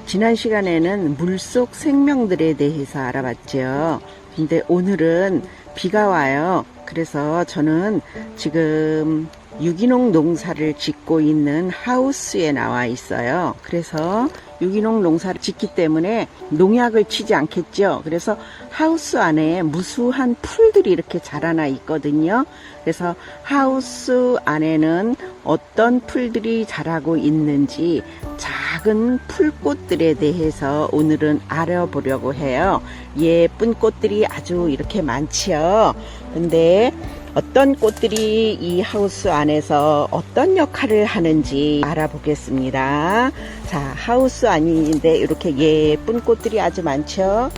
지난 시간에는 물속 생명들에 대해서 알아봤죠. 근데 오늘은 비가 와요. 그래서 저는 지금 유기농 농사를 짓고 있는 하우스에 나와 있어요. 그래서 유기농 농사를 짓기 때문에 농약을 치지 않겠죠. 그래서 하우스 안에 무수한 풀들이 이렇게 자라나 있거든요. 그래서 하우스 안에는 어떤 풀들이 자라고 있는지 작은 풀꽃들에 대해서 오늘은 알아보려고 해요. 예쁜 꽃들이 아주 이렇게 많지요. 근데 어떤 꽃들이 이 하우스 안에서 어떤 역할을 하는지 알아보겠습니다. 자, 하우스 안인데 이렇게 예쁜 꽃들이 아주 많죠.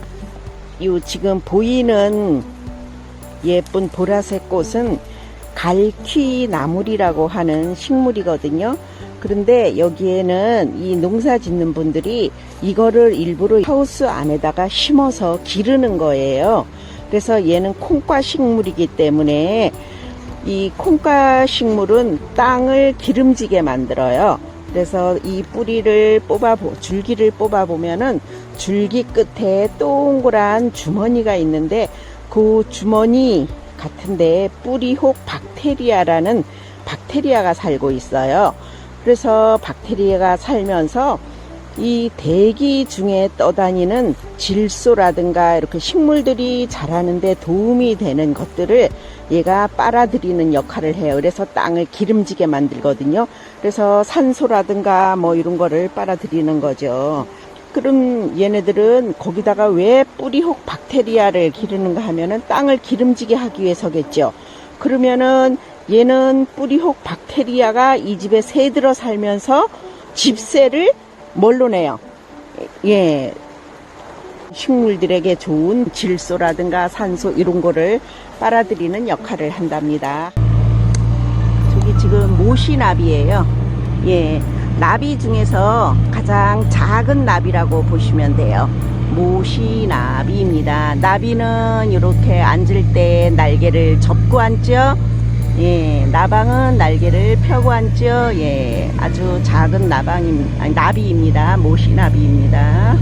이 지금 보이는 예쁜 보라색 꽃은 갈퀴나물이라고 하는 식물이거든요. 그런데 여기에는 이 농사 짓는 분들이 이거를 일부러 하우스 안에다가 심어서 기르는 거예요. 그래서 얘는 콩과 식물이기 때문에 이 콩과 식물은 땅을 기름지게 만들어요. 그래서 이 뿌리를 줄기를 뽑아보면은 줄기 끝에 동그란 주머니가 있는데 그 주머니 같은데 뿌리혹 박테리아라는 박테리아가 살고 있어요. 그래서 박테리아가 살면서 이 대기 중에 떠다니는 질소라든가 이렇게 식물들이 자라는데 도움이 되는 것들을 얘가 빨아들이는 역할을 해요. 그래서 땅을 기름지게 만들거든요. 그래서 산소라든가 뭐 이런 거를 빨아들이는 거죠. 그럼 얘네들은 거기다가 왜 뿌리혹 박테리아를 기르는가 하면은 땅을 기름지게 하기 위해서겠죠. 그러면은 얘는 뿌리혹 박테리아가 이 집에 새들어 살면서 집새를 뭘로 내요? 예, 식물들에게 좋은 질소라든가 산소 이런 거를 빨아들이는 역할을 한답니다. 저기 지금 모시나비예요. 예, 나비 중에서 가장 작은 나비라고 보시면 돼요. 모시나비입니다. 나비는 이렇게 앉을 때 날개를 접고 앉죠. 예, 나방은 날개를 펴고 앉죠. 예, 아주 작은 나비입니다. 모시나비입니다.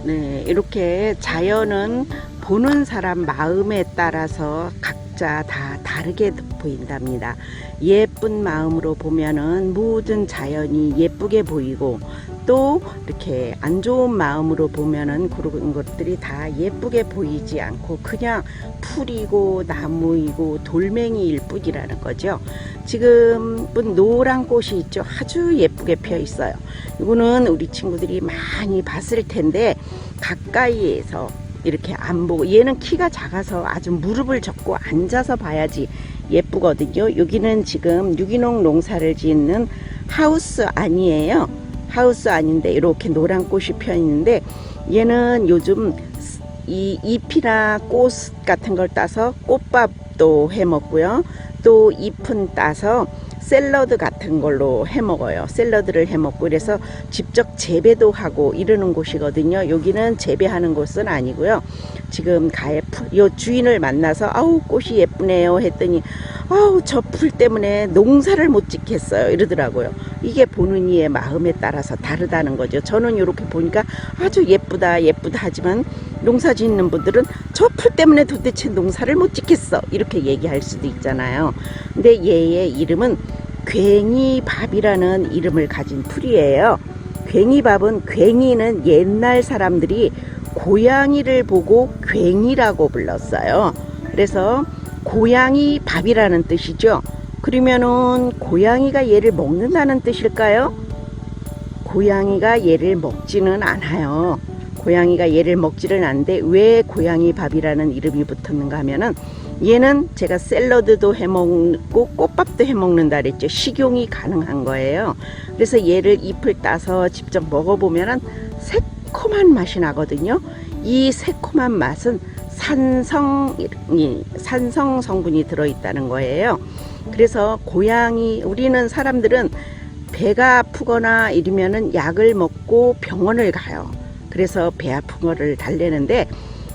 네, 이렇게 자연은 보는 사람 마음에 따라서 각자 다 다르게 보인답니다. 예쁜 마음으로 보면은 모든 자연이 예쁘게 보이고 또 이렇게 안 좋은 마음으로 보면은 그런 것들이 다 예쁘게 보이지 않고 그냥 풀이고 나무이고 돌멩이일 뿐이라는 거죠. 지금은 노란 꽃이 있죠. 아주 예쁘게 펴 있어요. 이거는 우리 친구들이 많이 봤을 텐데 가까이에서 이렇게 안 보고, 얘는 키가 작아서 아주 무릎을 접고 앉아서 봐야지 예쁘거든요. 여기는 지금 유기농 농사를 짓는 하우스 안이에요. 하우스 안인데 이렇게 노란 꽃이 펴 있는데 얘는 요즘 이 잎이나 꽃 같은 걸 따서 꽃밥도 해 먹고요. 또 잎은 따서 샐러드 같은 걸로 해 먹어요. 샐러드를 해 먹고 그래서 직접 재배도 하고 이러는 곳이거든요. 여기는 재배하는 곳은 아니고요. 지금 요 주인을 만나서 아우 꽃이 예쁘네요 했더니 아우 저 풀 때문에 농사를 못 짓겠어요 이러더라고요. 이게 보는 이의 마음에 따라서 다르다는 거죠. 저는 이렇게 보니까 아주 예쁘다 하지만 농사 짓는 분들은 저 풀 때문에 도대체 농사를 못 짓겠어 이렇게 얘기할 수도 있잖아요. 근데 얘의 이름은 괭이밥이라는 이름을 가진 풀이에요. 괭이밥은, 괭이는 옛날 사람들이 고양이를 보고 괭이라고 불렀어요. 그래서 고양이 밥이라는 뜻이죠. 그러면은 고양이가 얘를 먹는다는 뜻일까요? 고양이가 얘를 먹지는 않아요. 고양이가 얘를 먹지는 않는데 왜 고양이 밥이라는 이름이 붙었는가 하면은 얘는 제가 샐러드도 해먹고 꽃밥도 해먹는다 그랬죠. 식용이 가능한 거예요. 그래서 얘를 잎을 따서 직접 먹어보면은 새콤한 맛이 나거든요. 이 새콤한 맛은 산성 성분이 들어있다는 거예요. 그래서 우리는 사람들은 배가 아프거나 이러면은 약을 먹고 병원을 가요. 그래서 배 아픈 거를 달래는데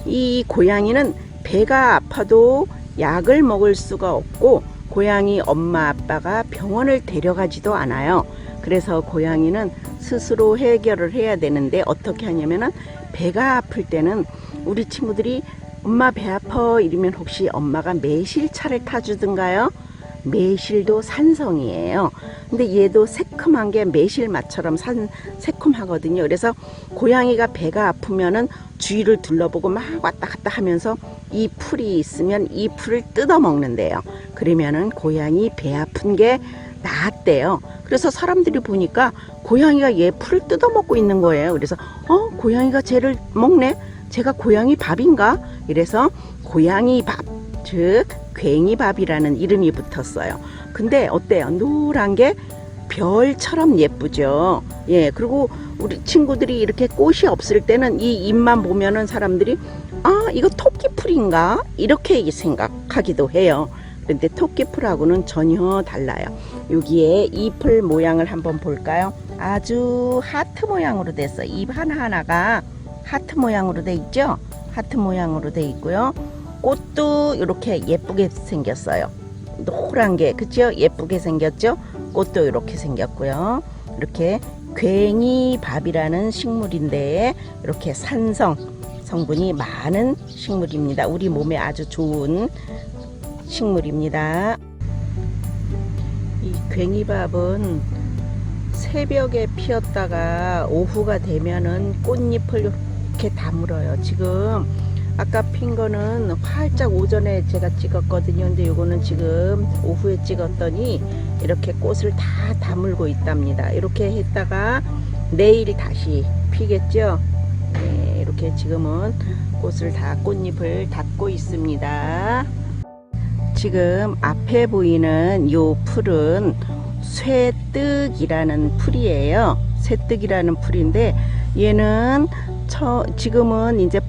이 고양이는 배가 아파도 약을 먹을 수가 없고 고양이 엄마 아빠가 병원을 데려가지도 않아요. 그래서 고양이는 스스로 해결을 해야 되는데 어떻게 하냐면은 배가 아플 때는 우리 친구들이 엄마 배 아파 이러면 혹시 엄마가 매실차를 타주든가요? 매실도 산성이에요. 근데 얘도 새콤한 게 매실 맛처럼 새콤하거든요. 그래서 고양이가 배가 아프면은 주위를 둘러보고 막 왔다 갔다 하면서 이 풀이 있으면 이 풀을 뜯어 먹는데요. 그러면은 고양이 배 아픈 게 낫대요. 그래서 사람들이 보니까 고양이가 얘 풀을 뜯어 먹고 있는 거예요. 그래서 고양이가 쟤를 먹네? 쟤가 고양이 밥인가? 이래서 고양이 밥, 즉 괭이밥이라는 이름이 붙었어요. 근데 어때요? 노란 게 별처럼 예쁘죠. 예, 그리고 우리 친구들이 이렇게 꽃이 없을 때는 이 잎만 보면은 사람들이 이거 토끼풀인가? 이렇게 생각하기도 해요. 그런데 토끼풀하고는 전혀 달라요. 여기에 잎을 모양을 한번 볼까요? 아주 하트 모양으로 됐어요. 잎 하나하나가 하트 모양으로 돼 있죠? 하트 모양으로 돼 있고요. 꽃도 이렇게 예쁘게 생겼어요. 노란 게, 그쵸? 예쁘게 생겼죠? 꽃도 이렇게 생겼고요. 이렇게 괭이밥이라는 식물인데 이렇게 성분이 많은 식물입니다. 우리 몸에 아주 좋은 식물입니다. 이 괭이밥은 새벽에 피었다가 오후가 되면은 꽃잎을 이렇게 다물어요. 지금 아까 핀 거는 활짝 오전에 제가 찍었거든요. 근데 요거는 지금 오후에 찍었더니 이렇게 꽃을 다 다물고 있답니다. 이렇게 했다가 내일 다시 피겠죠. 네, 이렇게 지금은 꽃잎을 닫고 있습니다. 지금 앞에 보이는 요 풀은 쇠뜨기라는 풀이에요. 쇠뜨기라는 풀인데 얘는 지금은 이제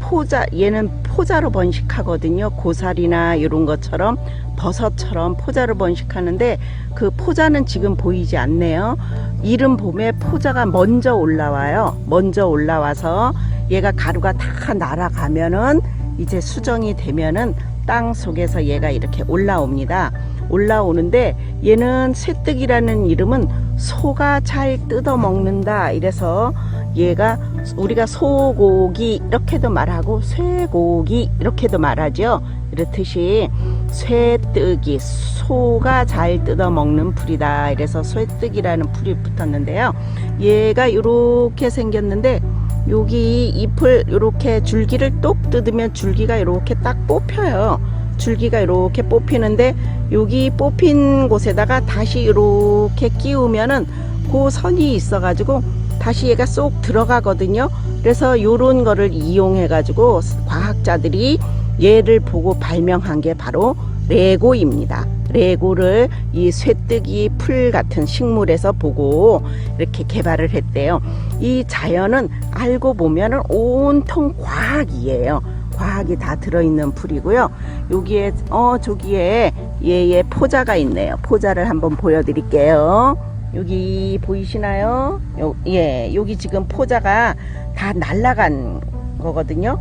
얘는 포자로 번식하거든요. 고사리나 이런 것처럼 버섯처럼 포자로 번식하는데 그 포자는 지금 보이지 않네요. 이른 봄에 포자가 먼저 올라와요. 먼저 올라와서 얘가 가루가 다 날아가면은 이제 수정이 되면은 땅 속에서 얘가 이렇게 올라옵니다. 올라오는데 얘는 쇠뜨기라는 이름은 소가 잘 뜯어 먹는다. 이래서 얘가 우리가 소고기 이렇게도 말하고 쇠고기 이렇게도 말하죠. 이렇듯이 쇠뜨기, 소가 잘 뜯어 먹는 풀이다. 이래서 쇠뜨기라는 풀이 붙었는데요. 얘가 이렇게 생겼는데 여기 잎을 이렇게 줄기를 똑 뜯으면 줄기가 이렇게 딱 뽑혀요. 줄기가 이렇게 뽑히는데 여기 뽑힌 곳에다가 다시 이렇게 끼우면은 그 선이 있어 가지고 다시 얘가 쏙 들어가거든요. 그래서 요런 거를 이용해 가지고 과학자들이 얘를 보고 발명한 게 바로 레고입니다. 레고를 이 쇠뜨기 풀 같은 식물에서 보고 이렇게 개발을 했대요. 이 자연은 알고 보면은 온통 과학이에요. 과학이 다 들어있는 풀이고요. 여기에 저기에 얘의 포자가 있네요. 포자를 한번 보여드릴게요. 여기 보이시나요? 여기 지금 포자가 다 날아간 거거든요.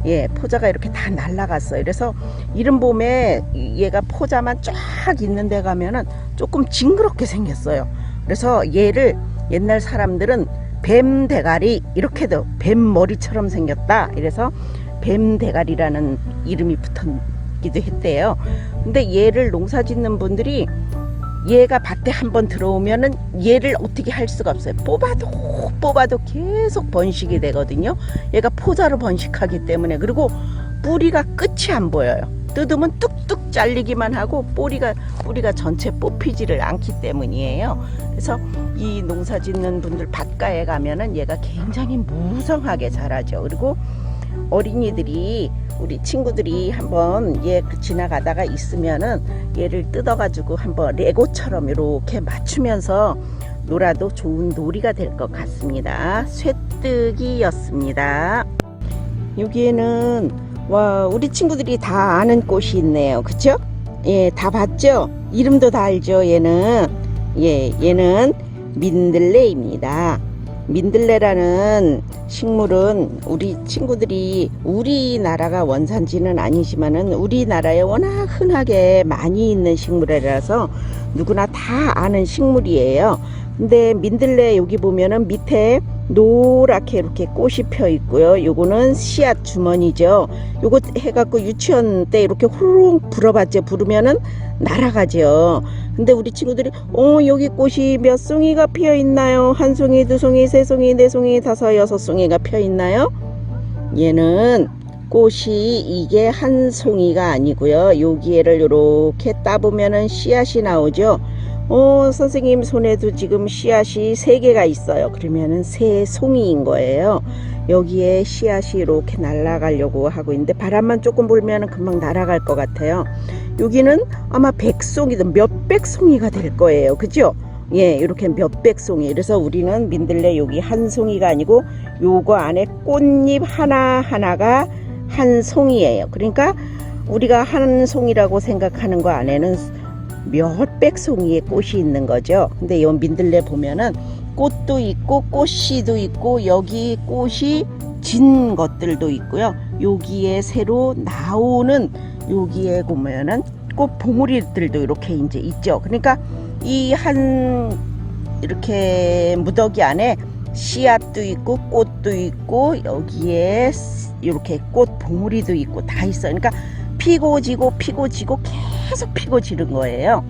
예, 포자가 이렇게 다 날아갔어요. 그래서 이른 봄에 얘가 포자만 쫙 있는 데 가면은 조금 징그럽게 생겼어요. 그래서 얘를 옛날 사람들은 뱀 대가리, 이렇게도 뱀 머리처럼 생겼다. 이래서 뱀 대가리라는 이름이 붙었기도 했대요. 근데 얘를 농사 짓는 분들이 얘가 밭에 한번 들어오면은 얘를 어떻게 할 수가 없어요. 뽑아도 계속 번식이 되거든요. 얘가 포자로 번식하기 때문에. 그리고 뿌리가 끝이 안 보여요. 뜯으면 뚝뚝 잘리기만 하고 뿌리가 전체 뽑히지를 않기 때문이에요. 그래서 이 농사 짓는 분들 밭가에 가면은 얘가 굉장히 무성하게 자라죠. 그리고 어린이들이, 우리 친구들이 한번 얘 지나가다가 있으면은 얘를 뜯어가지고 한번 레고처럼 이렇게 맞추면서 놀아도 좋은 놀이가 될 것 같습니다. 쇠뜨기였습니다. 여기에는 우리 친구들이 다 아는 꽃이 있네요. 그쵸? 예, 다 봤죠? 이름도 다 알죠? 얘는 민들레입니다. 민들레라는 식물은 우리 친구들이, 우리나라가 원산지는 아니지만은 우리나라에 워낙 흔하게 많이 있는 식물이라서 누구나 다 아는 식물이에요. 근데 민들레 여기 보면은 밑에 노랗게 이렇게 꽃이 펴 있고요. 요거는 씨앗 주머니죠. 요거 해갖고 유치원 때 이렇게 후루룩 불어봤죠. 부르면은 날아가죠. 근데 우리 친구들이 여기 꽃이 몇 송이가 피어 있나요? 한 송이, 두 송이, 세 송이, 네 송이, 다섯, 여섯 송이가 피어 있나요? 얘는 꽃이 이게 한 송이가 아니고요. 여기에를 이렇게 따보면은 씨앗이 나오죠. 선생님 손에도 지금 씨앗이 3개가 있어요. 그러면은 3송이인 거예요. 여기에 씨앗이 이렇게 날아가려고 하고 있는데 바람만 조금 불면은 금방 날아갈 것 같아요. 여기는 아마 100송이든 몇백 송이가 될 거예요. 그죠? 예, 이렇게 몇백 송이. 그래서 우리는 민들레 여기 한 송이가 아니고 요거 안에 꽃잎 하나하나가 한 송이에요. 그러니까 우리가 한 송이라고 생각하는 거 안에는 몇백 송이의 꽃이 있는 거죠. 근데 이 민들레 보면은 꽃도 있고 꽃씨도 있고 여기 꽃이 진 것들도 있고요. 여기에 새로 나오는 여기에 보면은 꽃 봉우리들도 이렇게 이제 있죠. 그러니까 이 한 이렇게 무더기 안에 씨앗도 있고 꽃도 있고 여기에 이렇게 꽃 봉우리도 있고 다 있어요. 그러니까 피고 지고 계속 피고 지는 거예요.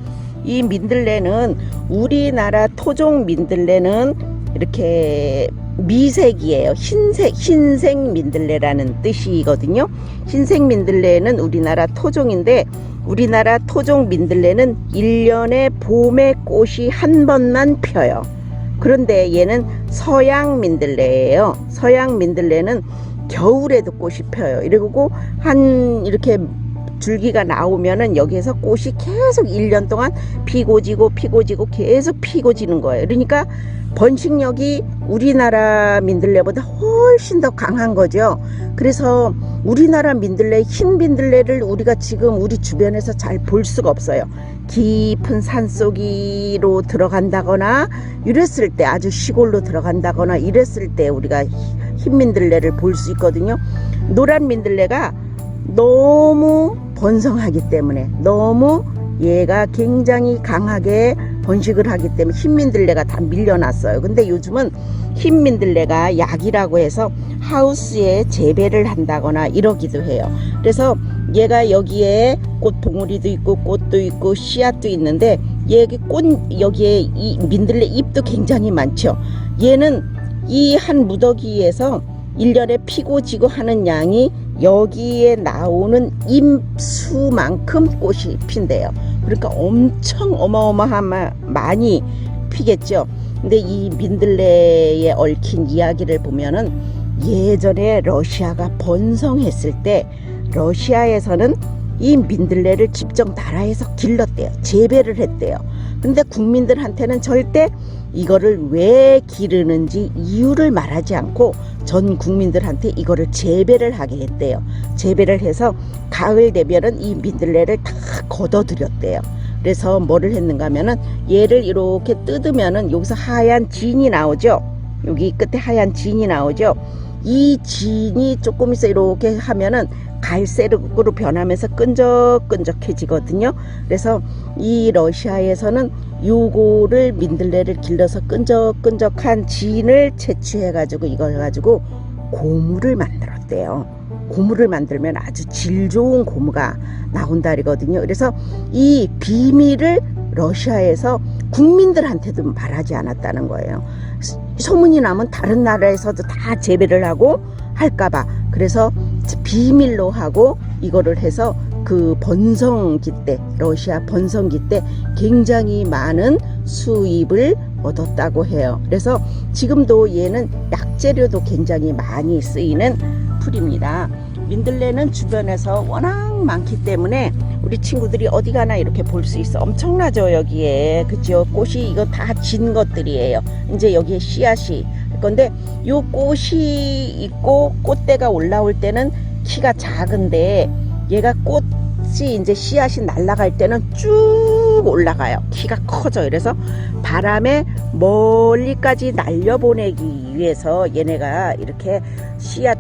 이 민들레는 우리나라 토종 민들레는 이렇게 미색이에요. 흰색 민들레라는 뜻이거든요. 흰색 민들레는 우리나라 토종인데 우리나라 토종 민들레는 1년에 봄에 꽃이 한 번만 펴요. 그런데 얘는 서양 민들레예요. 서양 민들레는 겨울에도 꽃이 펴요. 이러고 한 이렇게 줄기가 나오면은 여기에서 꽃이 계속 1년 동안 피고 지고 계속 피고 지는 거예요. 그러니까 번식력이 우리나라 민들레보다 훨씬 더 강한 거죠. 그래서 우리나라 민들레, 흰 민들레를 우리가 지금 우리 주변에서 잘 볼 수가 없어요. 깊은 산속으로 들어간다거나 이랬을 때, 아주 시골로 들어간다거나 이랬을 때 우리가 흰 민들레를 볼 수 있거든요. 노란 민들레가 너무 번성하기 때문에, 너무 얘가 굉장히 강하게 번식을 하기 때문에 흰 민들레가 다 밀려났어요. 근데 요즘은 흰 민들레가 약이라고 해서 하우스에 재배를 한다거나 이러기도 해요. 그래서 얘가 여기에 꽃 봉우리도 있고 꽃도 있고 씨앗도 있는데 여기에 이 민들레 잎도 굉장히 많죠. 얘는 이 한 무더기에서 1년에 피고 지고 하는 양이 여기에 나오는 잎수만큼 꽃이 핀대요. 그러니까 엄청 어마어마한 많이 피겠죠. 근데 이 민들레에 얽힌 이야기를 보면은 예전에 러시아가 번성했을 때 러시아에서는 이 민들레를 직접 나라에서 길렀대요. 재배를 했대요. 근데 국민들한테는 절대 이거를 왜 기르는지 이유를 말하지 않고 전 국민들한테 이거를 재배를 하게 했대요. 재배를 해서 가을 되면은 이 민들레를 다 걷어들였대요. 그래서 뭐를 했는가 하면은 얘를 이렇게 뜯으면은 여기서 하얀 진이 나오죠. 여기 끝에 하얀 진이 나오죠. 이 진이 조금 있어 이렇게 하면은 갈색으로 변하면서 끈적끈적해지거든요. 그래서 이 러시아에서는 요거를 민들레를 길러서 끈적끈적한 진을 채취해 가지고 이걸 가지고 고무를 만들었대요. 고무를 만들면 아주 질 좋은 고무가 나온다리거든요. 그래서 이 비밀을 러시아에서 국민들한테도 말하지 않았다는 거예요. 소문이 나면 다른 나라에서도 다 재배를 하고 할까봐. 그래서 비밀로 하고 이거를 해서 그 번성기 때, 러시아 번성기 때 굉장히 많은 수입을 얻었다고 해요. 그래서 지금도 얘는 약재료도 굉장히 많이 쓰이는 풀입니다. 민들레는 주변에서 워낙 많기 때문에 우리 친구들이 어디 가나 이렇게 볼 수 있어. 엄청나죠, 여기에. 그죠? 꽃이 이거 다 진 것들이에요. 이제 여기에 씨앗이. 근데 요 꽃이 있고 꽃대가 올라올 때는 키가 작은데 얘가 꽃이 이제 씨앗이 날아갈 때는 쭉 올라가요. 키가 커져. 그래서 바람에 멀리까지 날려보내기 위해서 얘네가 이렇게 씨앗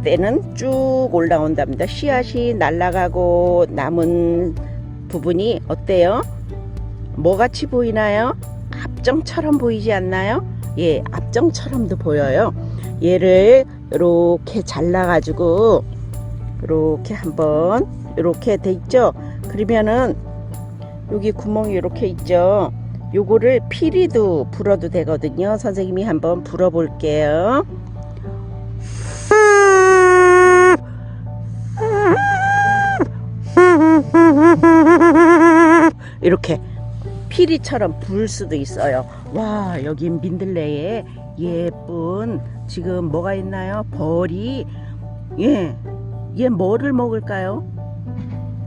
때는 쭉 올라온답니다. 씨앗이 날아가고 남은 부분이 어때요? 뭐같이 보이나요? 압정처럼 보이지 않나요? 예, 압정처럼도 보여요. 얘를 이렇게 잘라가지고 이렇게 한번 이렇게 돼 있죠. 그러면은 여기 구멍이 이렇게 있죠. 요거를 피리도 불어도 되거든요. 선생님이 한번 불어 볼게요. 이렇게 피리처럼 불 수도 있어요. 와, 여기 민들레에 예쁜 지금 뭐가 있나요? 벌이. 예, 얘 뭐를 먹을까요?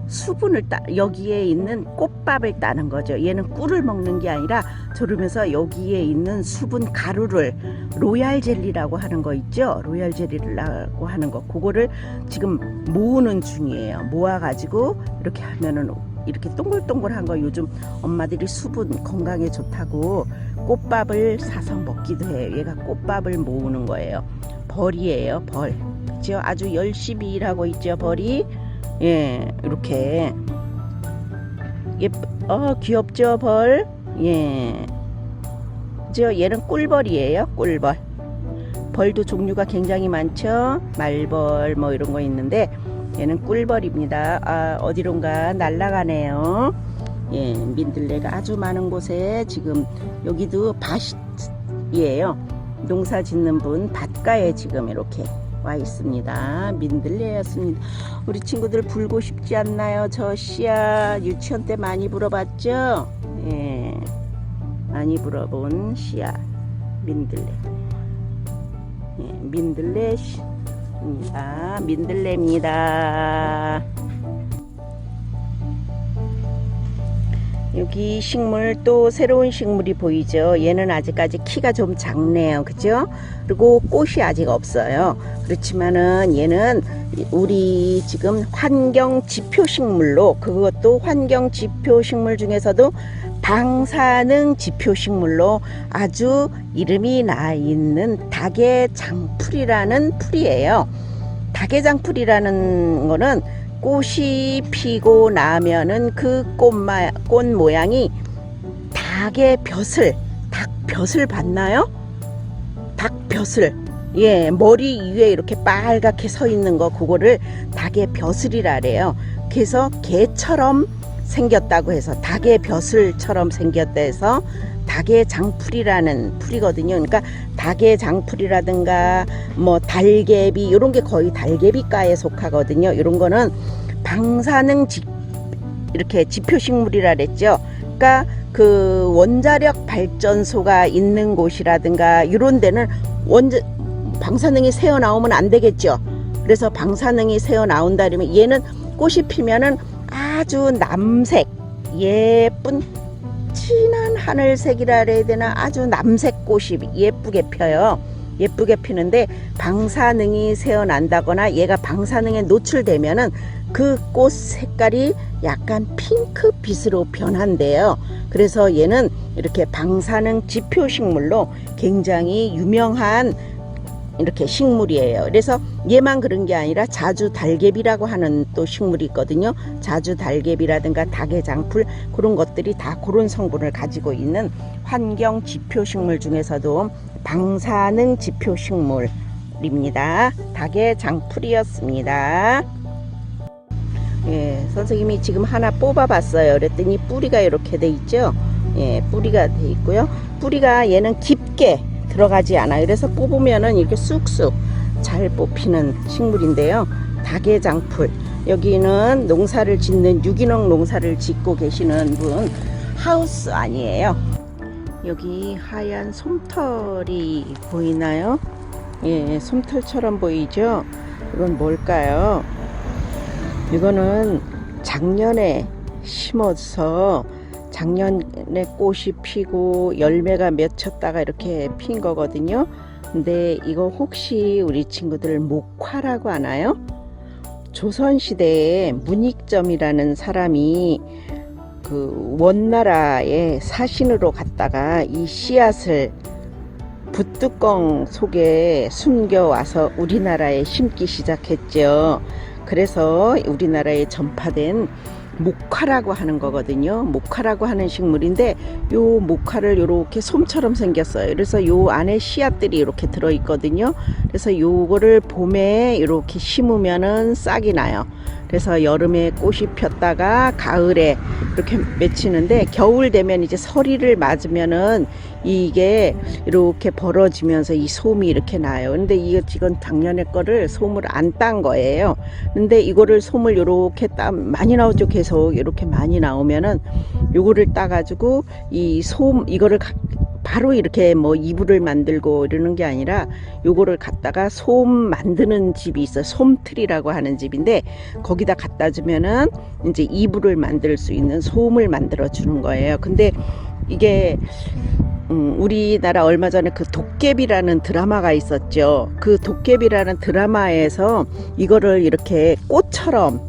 수분을 여기에 있는 꽃밥을 따는 거죠. 얘는 꿀을 먹는 게 아니라 저러면서 여기에 있는 수분 가루를, 로얄 젤리라고 하는 거 있죠. 로얄 젤리라고 하는 거, 그거를 지금 모으는 중이에요. 모아가지고 이렇게 하면은 이렇게 동글동글한 거, 요즘 엄마들이 수분 건강에 좋다고 꽃밥을 사서 먹기도 해요. 얘가 꽃밥을 모으는 거예요. 벌이에요, 벌. 그죠? 아주 열심히 일하고 있죠, 벌이. 예, 이렇게 귀엽죠, 벌. 예, 그죠? 얘는 꿀벌이에요, 꿀벌. 벌도 종류가 굉장히 많죠. 말벌 뭐 이런 거 있는데 얘는 꿀벌입니다. 아, 어디론가 날아가네요. 예, 민들레가 아주 많은 곳에 지금, 여기도 밭이에요. 농사 짓는 분 밭가에 지금 이렇게 와 있습니다. 민들레였습니다. 우리 친구들 불고 싶지 않나요? 저 씨앗 유치원 때 많이 불어봤죠? 예, 많이 불어본 씨앗 민들레. 예, 민들레입니다. 민들레입니다. 여기 식물, 또 새로운 식물이 보이죠. 얘는 아직까지 키가 좀 작네요. 그죠? 그리고 꽃이 아직 없어요. 그렇지만은 얘는 우리 지금 환경 지표 식물로, 그것도 환경 지표 식물 중에서도 방사능 지표 식물로 아주 이름이 나 있는 닭의장풀이라는 풀이에요. 닭의장풀이라는 거는 꽃이 피고 나면은 그 꽃 모양이 닭의 벼슬, 닭벼슬 봤나요? 닭벼슬. 예, 머리 위에 이렇게 빨갛게 서 있는 거, 그거를 닭의 벼슬이라 그래요. 그래서 개처럼 생겼다고 해서, 닭의 벼슬처럼 생겼다 해서 닭의 장풀이라는 풀이거든요. 그러니까 닭의 장풀이라든가 뭐 달개비, 이런 게 거의 달개비과에 속하거든요. 이런 거는 방사능 이렇게 지표식물이라 그랬죠. 그러니까 그 원자력 발전소가 있는 곳이라든가 이런 데는 방사능이 새어 나오면 안 되겠죠. 그래서 방사능이 새어 나온다 그러면, 얘는 꽃이 피면은 아주 남색, 예쁜 진한 하늘색이라 해야 되나, 아주 남색 꽃이 예쁘게 펴요. 예쁘게 피는데 방사능이 새어난다거나 얘가 방사능에 노출되면은 그 꽃 색깔이 약간 핑크빛으로 변한대요. 그래서 얘는 이렇게 방사능 지표 식물로 굉장히 유명한 이렇게 식물이에요. 그래서 얘만 그런 게 아니라 자주 달개비라고 하는 또 식물이 있거든요. 자주 달개비라든가 닭의 장풀, 그런 것들이 다 그런 성분을 가지고 있는 환경 지표 식물 중에서도 방사능 지표 식물입니다. 닭의 장풀이었습니다. 예, 선생님이 지금 하나 뽑아봤어요. 그랬더니 뿌리가 이렇게 돼 있죠. 예, 뿌리가 돼 있고요. 뿌리가 얘는 깊게 들어가지 않아요. 그래서 뽑으면은 이렇게 쑥쑥 잘 뽑히는 식물인데요. 닭의 장풀. 여기는 농사를 짓는, 유기농 농사를 짓고 계시는 분 하우스 아니에요. 여기 하얀 솜털이 보이나요? 예, 솜털처럼 보이죠? 이건 뭘까요? 이거는 작년에 심어서 작년에 꽃이 피고 열매가 맺혔다가 이렇게 핀 거거든요. 근데 이거 혹시 우리 친구들 목화라고 아나요? 조선시대에 문익점이라는 사람이 그 원나라에 사신으로 갔다가 이 씨앗을 붓뚜껑 속에 숨겨와서 우리나라에 심기 시작했죠. 그래서 우리나라에 전파된 목화라고 하는 거거든요. 목화라고 하는 식물인데 요 목화를 요렇게 솜처럼 생겼어요. 그래서 요 안에 씨앗들이 이렇게 들어 있거든요. 그래서 요거를 봄에 이렇게 심으면은 싹이 나요. 그래서 여름에 꽃이 폈다가 가을에 이렇게 맺히는데 겨울 되면 이제 서리를 맞으면은 이게 이렇게 벌어지면서 이 솜이 이렇게 나요. 근데 이건 작년에 거를 솜을 안 딴 거예요. 근데 이거를 솜을 이렇게 많이 나오죠. 계속 이렇게 많이 나오면은 요거를 따가지고 이 솜 이거를 바로 이렇게 뭐 이불을 만들고 이러는 게 아니라 요거를 갖다가 솜 만드는 집이 있어요. 솜틀이라고 하는 집인데 거기다 갖다 주면은 이제 이불을 만들 수 있는 솜을 만들어 주는 거예요. 근데 이게 우리나라 얼마 전에 그 도깨비라는 드라마가 있었죠. 그 도깨비라는 드라마에서 이거를 이렇게 꽃처럼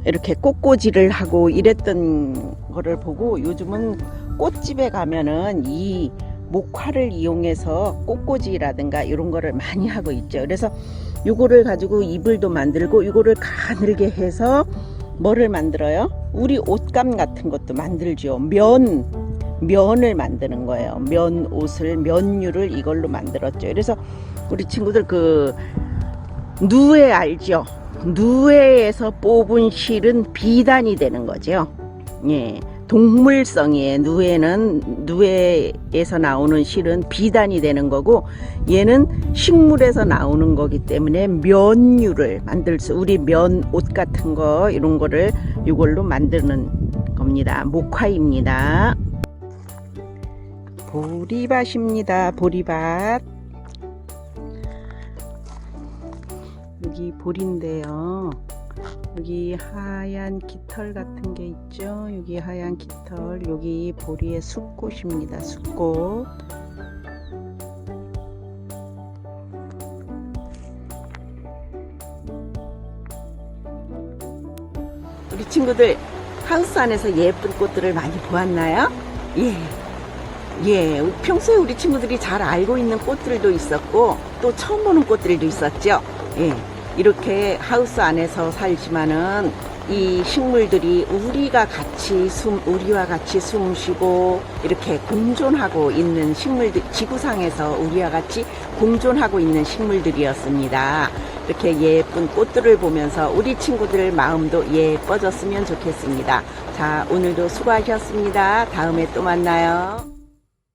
이렇게 꽃꽂이를 하고 이랬던 거를 보고 요즘은 꽃집에 가면은 이 목화를 이용해서 꽃꽂이라든가 이런 거를 많이 하고 있죠. 그래서 요거를 가지고 이불도 만들고 이거를 가늘게 해서 뭐를 만들어요? 우리 옷감 같은 것도 만들죠. 면을 만드는 거예요. 면 옷을 면류를 이걸로 만들었죠. 그래서 우리 친구들 그 누에 알죠? 누에에서 뽑은 실은 비단이 되는 거죠. 예. 동물성이에요. 누에에서 나오는 실은 비단이 되는 거고 얘는 식물에서 나오는 거기 때문에 면류를 만들 수 우리 면 옷 같은 거 이런 거를 이걸로 만드는 겁니다. 목화입니다. 보리밭입니다. 보리밭. 여기 보리인데요. 여기 하얀 깃털 같은 게 있죠. 여기 하얀 깃털, 여기 보리의 숫꽃입니다. 숫꽃. 우리 친구들 하우스 안에서 예쁜 꽃들을 많이 보았나요? 예, 평소에 우리 친구들이 잘 알고 있는 꽃들도 있었고 또 처음 보는 꽃들도 있었죠. 예, 이렇게 하우스 안에서 살지만은 이 식물들이 우리와 같이 숨쉬고 이렇게 공존하고 있는 식물들, 지구상에서 우리와 같이 공존하고 있는 식물들이었습니다. 이렇게 예쁜 꽃들을 보면서 우리 친구들 마음도 예뻐졌으면 좋겠습니다. 자, 오늘도 수고하셨습니다. 다음에 또 만나요.